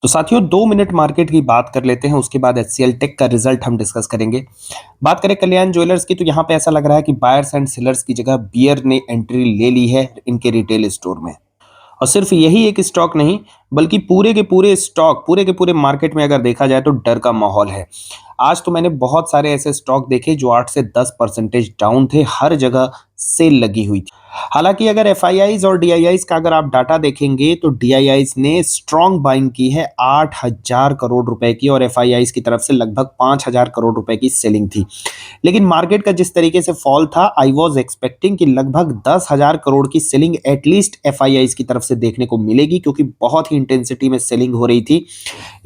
तो साथियों 2 minute market की बात कर लेते हैं, उसके बाद एचसीएल टेक का रिजल्ट हम डिस्कस करेंगे। बात करें कल्याण ज्वेलर्स की, तो यहाँ पे ऐसा लग रहा है कि बायर्स एंड सेलर्स की जगह बियर ने एंट्री ले ली है इनके रिटेल स्टोर में। और सिर्फ यही एक स्टॉक नहीं, बल्कि पूरे के पूरे स्टॉक, पूरे के पूरे मार्केट में अगर देखा जाए तो डर का माहौल है। आज तो मैंने बहुत सारे ऐसे स्टॉक देखे जो 8 से 10% डाउन थे, हर जगह सेल लगी हुई थी। हालांकि अगर एफआईआईज और डीआईआईज का अगर आप डाटा देखेंगे तो डीआईआईज ने स्ट्रॉन्ग बाइंग की है 8,000 करोड़ रुपए की, और एफआईआईज की तरफ से लगभग 5,000 करोड़ रुपए की सेलिंग थी। लेकिन मार्केट का जिस तरीके से फॉल था, आई वॉज एक्सपेक्टिंग कि लगभग 10,000 करोड़ की सेलिंग एटलीस्ट एफआईआईज की तरफ से देखने को मिलेगी, क्योंकि बहुत ही इंटेंसिटी में सेलिंग हो रही थी।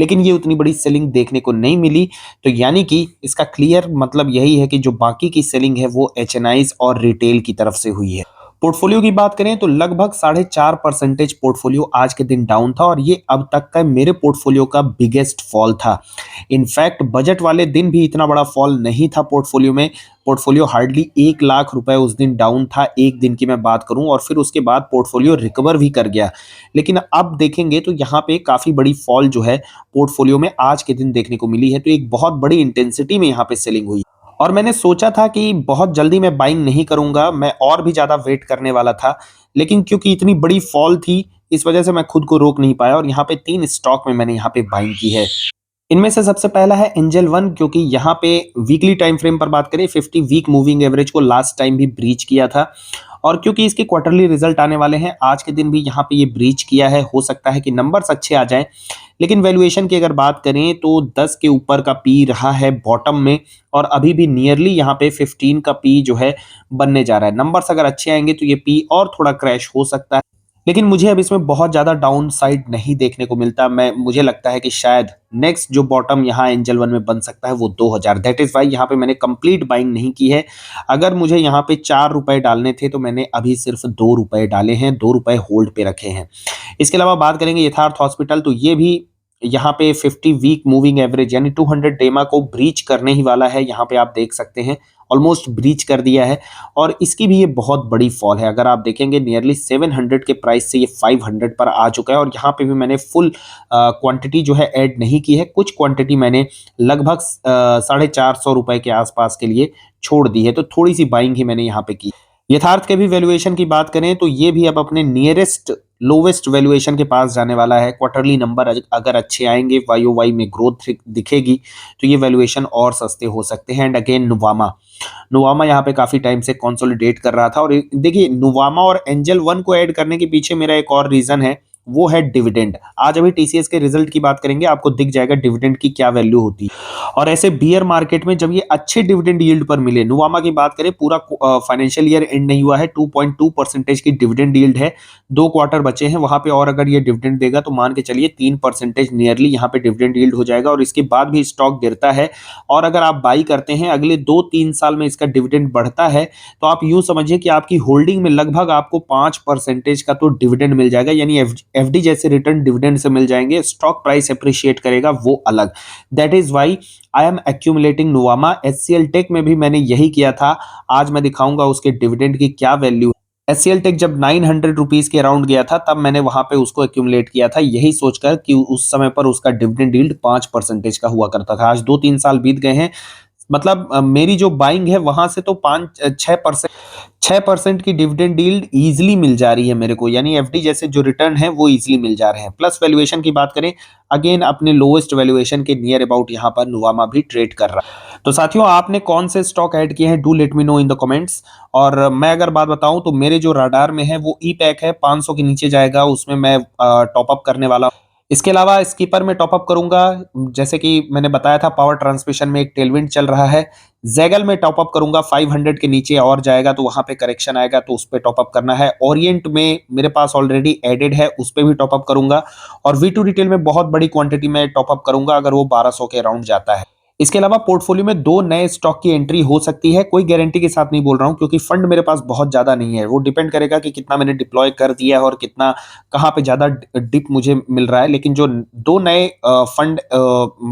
लेकिन ये उतनी बड़ी सेलिंग देखने को नहीं मिली। तो यानी कि इसका क्लियर मतलब यही है कि जो बाकी की सेलिंग है वो एचएनआईज और रिटेल की तरफ से हुई है। पोर्टफोलियो की बात करें तो लगभग 4.5% पोर्टफोलियो आज के दिन डाउन था, और ये अब तक का मेरे पोर्टफोलियो का बिगेस्ट फॉल था। इनफैक्ट बजट वाले दिन भी इतना बड़ा फॉल नहीं था पोर्टफोलियो में। पोर्टफोलियो हार्डली 1 लाख रुपए उस दिन डाउन था, एक दिन की मैं बात करूं, और फिर उसके बाद पोर्टफोलियो रिकवर भी कर गया। लेकिन अब देखेंगे तो यहाँ पे काफी बड़ी फॉल जो है पोर्टफोलियो में आज के दिन देखने को मिली है। तो एक बहुत बड़ी इंटेंसिटी में यहाँ पे सेलिंग हुई, और मैंने सोचा था कि बहुत जल्दी मैं बाइंग नहीं करूंगा, मैं और भी ज्यादा वेट करने वाला था। लेकिन क्योंकि इतनी बड़ी फॉल थी, इस वजह से मैं खुद को रोक नहीं पाया, और यहाँ पे 3 स्टॉक में मैंने यहाँ पे बाइंग की है। इनमें से सबसे पहला है एंजल वन, क्योंकि यहाँ पे वीकली टाइम फ्रेम पर बात करें 50 वीक मूविंग एवरेज को लास्ट टाइम भी ब्रीच किया था, और क्योंकि इसके क्वार्टरली रिजल्ट आने वाले हैं, आज के दिन भी यहाँ पे ये ब्रीच किया है। हो सकता है कि नंबर्स अच्छे आ जाएं, लेकिन वैल्यूएशन की अगर बात करें तो 10 के ऊपर का पी रहा है बॉटम में, और अभी भी नियरली यहाँ पे 15 का पी जो है बनने जा रहा है। नंबर्स अगर अच्छे आएंगे तो ये पी और थोड़ा क्रैश हो सकता है, लेकिन मुझे अब इसमें बहुत ज्यादा डाउन साइड नहीं देखने को मिलता। मुझे लगता है कि शायद नेक्स्ट जो बॉटम यहाँ एंजल वन में बन सकता है वो 2000। दैट इज वाई यहाँ पे मैंने कंप्लीट बाइंग नहीं की है। अगर मुझे यहाँ पे 4 रुपए डालने थे तो मैंने अभी सिर्फ 2 रुपए डाले हैं, 2 रुपए होल्ड पे रखे हैं। इसके अलावा बात करेंगे यथार्थ हॉस्पिटल, तो ये भी यहाँ पे 50 वीक मूविंग एवरेज यानी 200 डेमा को ब्रीच करने ही वाला है। यहाँ पे आप देख सकते हैं ऑलमोस्ट ब्रीच कर दिया है, और इसकी भी ये बहुत बड़ी फॉल है। अगर आप देखेंगे नियरली 700 के प्राइस से ये 500 पर आ चुका है, और यहाँ पे भी मैंने फुल क्वांटिटी जो है ऐड नहीं की है। कुछ क्वांटिटी मैंने लगभग 450 रुपए के आसपास के लिए छोड़ दी है, तो थोड़ी सी बाइंग ही मैंने यहाँ पे की। यथार्थ के भी वैल्यूएशन की बात करें तो ये भी अब अपने नियरेस्ट लोवेस्ट वैल्यूएशन के पास जाने वाला है। क्वार्टरली नंबर अगर अच्छे आएंगे, वाई में ग्रोथ दिखेगी, तो ये वैल्यूएशन और सस्ते हो सकते हैं। एंड अगेन नुवामा, नुवामा यहाँ पे काफी टाइम से कंसोलिडेट कर रहा था, और देखिए नुवामा और एंजल वन को ऐड करने के पीछे मेरा एक और रीजन है, वो है डिविडेंड। आज अभी टीसीएस के रिजल्ट की बात करेंगे, आपको दिख जाएगा डिविडेंड की क्या वैल्यू होती है। और ऐसे बियर मार्केट में जब ये अच्छे डिविडेंड यील्ड पर मिले, नुवामा की बात करें पूरा फाइनेंशियल ईयर एंड नहीं हुआ है, 2.2% की डिविडेंड यील्ड है, 2 क्वार्टर बचे हैं वहां पे, और अगर ये डिविडेंड देगा तो मान के चलिए 3% नियरली यहाँ पे डिविडेंड यील्ड हो जाएगा, और इसके बाद भी स्टॉक गिरता है। और अगर आप बाई करते हैं, अगले 2-3 साल में इसका डिविडेंड बढ़ता है, तो आप यूं समझिए कि आपकी होल्डिंग में लगभग आपको 5% का तो डिविडेंड मिल जाएगा, यानी एफडी जैसे रिटर्न डिविडेंड से मिल जाएंगे। स्टॉक प्राइस अप्रिशिएट करेगा वो अलग। That is why I am accumulating Nuvama. HCL Tech में भी मैंने यही किया था। आज मैं दिखाऊंगा उसके डिविडेंड की क्या वैल्यू। एचसीएल टेक जब 900 रुपीज के अराउंड गया था, तब मैंने वहां पे उसको एक्यूमुलेट किया था, यही सोचकर कि उस समय पर उसका डिविडेंड यील्ड 5% का हुआ करता था। आज 2-3 साल बीत गए हैं, मतलब मेरी जो बाइंग है वहां से तो 6% की डिविडेंड यील्ड इजीली मिल जा रही है मेरे को, यानी एफडी जैसे जो रिटर्न है वो इजीली मिल जा रहे हैं। प्लस वैल्यूएशन की बात करें, अगेन अपने लोएस्ट वैल्यूएशन के नियर अबाउट यहाँ पर नुवामा भी ट्रेड कर रहा है। तो साथियों, आपने कौन से स्टॉक ऐड किए हैं, do let me know in the comments. और मैं अगर बात बताऊं तो मेरे जो राडार में है वो ई पैक है, 500 के नीचे जाएगा, उसमें मैं टॉप अप करने वाला। इसके अलावा स्कीपर में टॉप अप करूंगा, जैसे कि मैंने बताया था पावर ट्रांसमिशन में एक टेलविंड चल रहा है। जैगल में टॉप अप करूंगा, 500 के नीचे और जाएगा तो वहां पे करेक्शन आएगा, तो उस पर टॉप अप करना है। ओरिएंट में मेरे पास ऑलरेडी एडेड है, उस पर भी टॉप अप करूंगा। और वी2 रिटेल में बहुत बड़ी क्वांटिटी में टॉप अप करूंगा अगर वो 1200 के अराउंड जाता है। इसके अलावा पोर्टफोलियो में 2 नए स्टॉक की एंट्री हो सकती है, कोई गारंटी के साथ नहीं बोल रहा हूं, क्योंकि फंड मेरे पास बहुत ज्यादा नहीं है। वो डिपेंड करेगा कि कितना मैंने डिप्लॉय कर दिया है और कितना कहाँ पे ज्यादा डिप मुझे मिल रहा है। लेकिन जो 2 नए फंड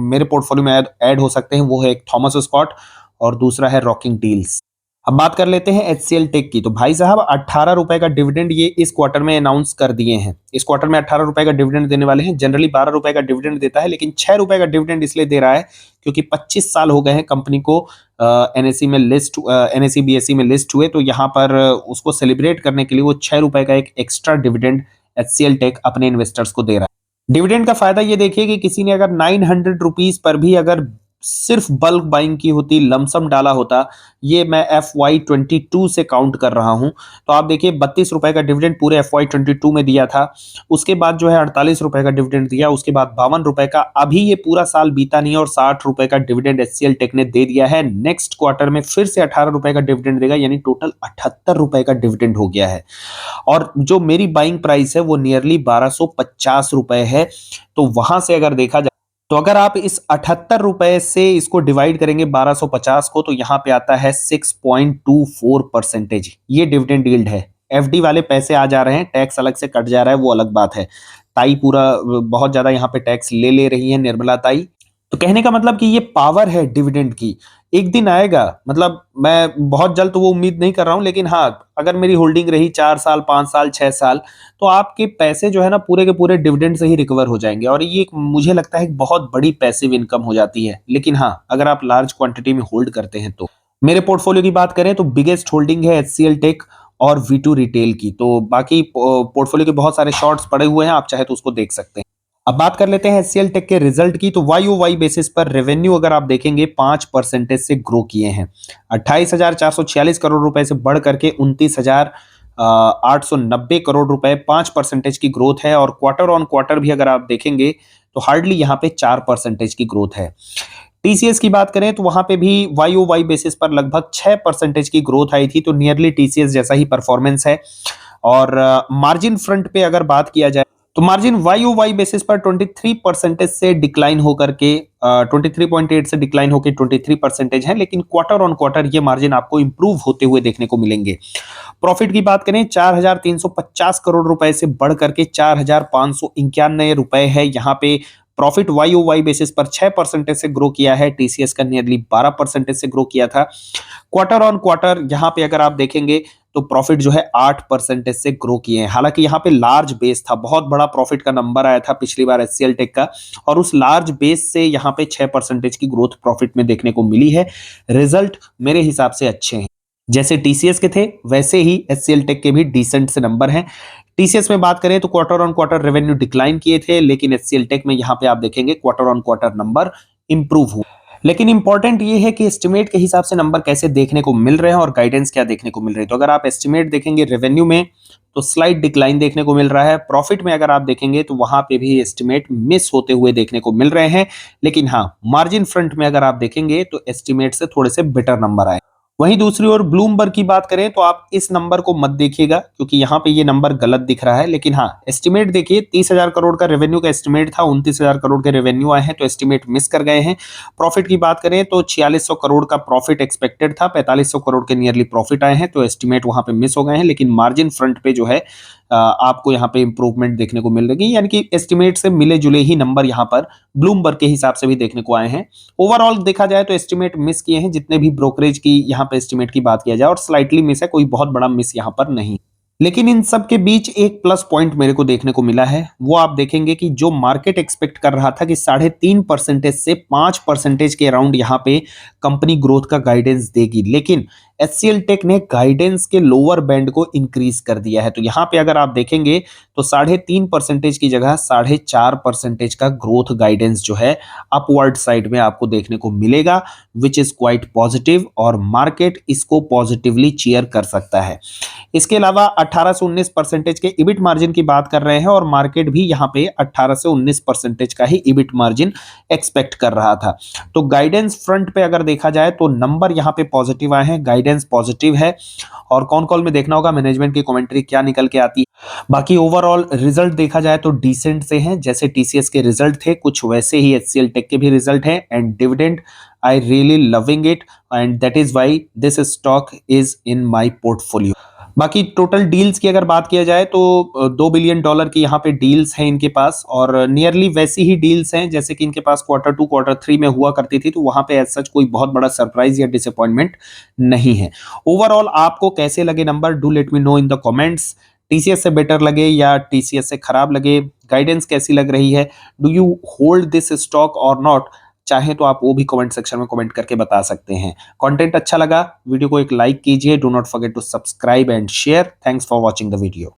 मेरे पोर्टफोलियो में ऐड हो सकते हैं, वो है एक थॉमस स्कॉट और दूसरा है रॉकिंग डील्स। अब बात कर लेते हैं एचसीएल टेक की। तो भाई साहब 18 रुपए का डिविडेंड ये इस क्वार्टर में अनाउंस कर दिए हैं। इस क्वार्टर में 18 रुपए का डिविडेंड देने वाले हैं। जनरली 12 रुपए का डिविडेंड देता है, लेकिन 6 रुपए का डिविडेंड इसलिए दे रहा है क्योंकि 25 साल हो गए हैं कंपनी को एनएसई में लिस्ट एनएसई बीएसई में लिस्ट हुए। तो यहाँ पर उसको सेलिब्रेट करने के लिए वो 6 रुपए का एक एक्स्ट्रा डिविडेंड एचसीएल टेक अपने इन्वेस्टर्स को दे रहा है। डिविडेंड का फायदा ये देखिए कि किसी ने अगर 900 रुपीज पर भी अगर सिर्फ बल्क बाइंग की होती, लमसम डाला होता, ये मैं FY22 से काउंट कर रहा हूं, तो आप देखिए 32 रुपए का डिविडेंड पूरे FY22 में दिया था। उसके बाद जो है 48 रुपए का डिविडेंड दिया, उसके बाद 52 रुपए का। अभी ये पूरा साल बीता नहीं और 60 रुपए का डिविडेंड एचसीएल टेक ने दे दिया है। नेक्स्ट क्वार्टर में फिर से 18 रुपए का डिविडेंड देगा, यानी टोटल 78 रुपए का डिविडेंड हो गया है। और जो मेरी बाइंग प्राइस है वो नियरली 1250 रुपए है। तो वहां से अगर देखा जाए, तो अगर आप इस 78 रुपए से इसको डिवाइड करेंगे 1250 को, तो यहाँ पे आता है 6.24%। ये डिविडेंड यील्ड है। एफडी वाले पैसे आ जा रहे हैं, टैक्स अलग से कट जा रहा है, वो अलग बात है। ताई पूरा बहुत ज्यादा यहाँ पे टैक्स ले रही है, निर्मला ताई। तो कहने का मतलब कि ये पावर है डिविडेंड की। एक दिन आएगा, मतलब मैं बहुत जल्द तो वो उम्मीद नहीं कर रहा हूं, लेकिन हाँ, अगर मेरी होल्डिंग रही 4 साल, 5 साल, 6 साल, तो आपके पैसे जो है ना पूरे के पूरे डिविडेंड से ही रिकवर हो जाएंगे। और ये मुझे लगता है एक बहुत बड़ी पैसिव इनकम हो जाती है। लेकिन हाँ, अगर आप लार्ज क्वांटिटी में होल्ड करते हैं तो। मेरे पोर्टफोलियो की बात करें तो बिगेस्ट होल्डिंग है एचसीएल टेक और V2 रिटेल की। तो बाकी पोर्टफोलियो के बहुत सारे शॉर्ट्स पड़े हुए हैं, आप चाहे तो उसको देख सकते हैं। अब बात कर लेते हैं एचसीएल टेक के रिजल्ट की। तो YOY बेसिस पर रेवेन्यू अगर आप देखेंगे 5% से ग्रो किए हैं। 28,446 करोड़ रुपए से बढ़ करके 29,890 करोड़ रुपए, 5% की ग्रोथ है। और क्वार्टर ऑन क्वार्टर भी अगर आप देखेंगे तो हार्डली यहाँ पे 4% की ग्रोथ है। टीसीएस की बात करें तो वहां पे भी YOY बेसिस पर लगभग 6% की ग्रोथ आई थी। तो नियरली टीसीएस जैसा ही परफॉर्मेंस है। और मार्जिन फ्रंट पे अगर बात किया जाए तो मार्जिन YOY बेसिस पर 23% से डिक्लाइन होकर के 23.8 से डिक्लाइन होकर 23% है। लेकिन क्वार्टर ऑन क्वार्टर ये मार्जिन आपको इंप्रूव होते हुए देखने को मिलेंगे। प्रॉफिट की बात करें 4,350 करोड़ रुपए से बढ़ करके 4,591 रुपए है। यहाँ पे प्रॉफिट YOY बेसिस पर 6% से ग्रो किया है। टीसीएस का नियरली 12% से ग्रो किया था। क्वार्टर ऑन क्वार्टर यहाँ पे अगर आप देखेंगे तो प्रॉफिट जो है 8% से ग्रो किए हैं। हालांकि यहाँ पे लार्ज बेस था, बहुत बड़ा प्रॉफिट का नंबर आया था पिछली बार एचसीएल टेक का, और उस लार्ज बेस से यहाँ पे 6% की ग्रोथ प्रॉफिट में देखने को मिली है। रिजल्ट मेरे हिसाब से अच्छे हैं। जैसे टीसीएस के थे वैसे ही एचसीएल टेक के भी डिसेंट से नंबर हैं। टीसीएस में बात करें तो quarter on quarter revenue decline किए थे, लेकिन एचसीएल टेक में यहाँ पे आप देखेंगे quarter on quarter number improve हुआ। लेकिन इंपॉर्टेंट ये है कि एस्टिमेट के हिसाब से नंबर कैसे देखने को मिल रहे हैं और गाइडेंस क्या देखने को मिल रही है। तो अगर आप एस्टिमेट देखेंगे रेवेन्यू में तो स्लाइट डिक्लाइन देखने को मिल रहा है। प्रॉफिट में अगर आप देखेंगे तो वहां पे भी एस्टिमेट मिस होते हुए देखने को मिल रहे हैं। लेकिन हाँ, मार्जिन फ्रंट में अगर आप देखेंगे तो एस्टिमेट से थोड़े से बेटर नंबर आए। वहीं दूसरी ओर ब्लूमबर्ग की बात करें तो आप इस नंबर को मत देखिएगा, क्योंकि यहाँ पे ये नंबर गलत दिख रहा है। लेकिन हाँ, एस्टिमेट देखिए, 30,000 करोड़ का रेवेन्यू का एस्टिमेट था, 29,000 करोड़ के रेवेन्यू आए हैं, तो एस्टिमेट मिस कर गए हैं। प्रॉफिट की बात करें तो 4600 करोड़ का प्रॉफिट एक्सपेक्टेड था, 4500 करोड़ के नियरली प्रॉफिट आए हैं, तो एस्टिमेट वहां पे मिस हो गए हैं। लेकिन मार्जिन फ्रंट पे जो है आपको यहाँ पे इंप्रूवमेंट देखने को मिल रही है, यानी कि एस्टिमेट से मिले जुले ही नंबर यहाँ पर ब्लूमबर्ग के हिसाब से भी देखने को आए हैं। ओवरऑल देखा जाए तो एस्टिमेट मिस किए हैं, जितने भी ब्रोकरेज की यहाँ पे एस्टिमेट की बात किया जाए, और स्लाइटली मिस है, कोई बहुत बड़ा मिस यहाँ पर नहीं। लेकिन इन सब के बीच एक प्लस पॉइंट मेरे को देखने को मिला है। वो आप देखेंगे कि जो मार्केट एक्सपेक्ट कर रहा था कि 3.5% से 5% के अराउंड यहाँ पे कंपनी ग्रोथ का गाइडेंस देगी, लेकिन एचसीएल टेक ने गाइडेंस के लोअर बैंड को इंक्रीज कर दिया है। तो यहाँ पे अगर आप देखेंगे तो 3.5% की जगह 4.5% का ग्रोथ गाइडेंस जो है अपवर्ड साइड में आपको देखने को मिलेगा, विच इज क्वाइट पॉजिटिव, और मार्केट इसको पॉजिटिवली चीयर कर सकता है। इसके अलावा 18 से 19% के इबिट मार्जिन की बात कर रहे हैं, और मार्केट भी यहाँ पे 18 से 19% का ही इबिट मार्जिन एक्सपेक्ट कर रहा था। तो गाइडेंस फ्रंट पे अगर देखा जाए तो नंबर यहाँ पे पॉजिटिव आए हैं, गाइडेंस पॉजिटिव है, और कौन कॉल में देखना होगा मैनेजमेंट की कमेंट्री क्या निकल के आती है। बाकी ओवरऑल रिजल्ट देखा जाए तो डिसेंट से हैं, जैसे टीसीएस के रिजल्ट थे कुछ वैसे ही एचसीएल टेक के भी रिजल्ट हैं। And dividend I really loving it, and that is why this stock is in my portfolio. बाकी टोटल डील्स की अगर बात किया जाए तो $2 बिलियन की यहाँ पे डील्स हैं इनके पास, और नियरली वैसी ही डील्स हैं जैसे कि इनके पास Q2 Q3 में हुआ करती थी, तो वहां पे एज सच कोई बहुत बड़ा सरप्राइज या डिसअपॉइंटमेंट नहीं है। ओवरऑल आपको कैसे लगे number, do let me know in the comments. TCS से बेटर लगे या टीसीएस से खराब लगे, गाइडेंस कैसी लग रही है, do you hold this stock और नॉट, चाहे तो आप वो भी कमेंट सेक्शन में कमेंट करके बता सकते हैं। कंटेंट अच्छा लगा, वीडियो को एक लाइक कीजिए, do not forget to subscribe and share. Thanks for watching the video.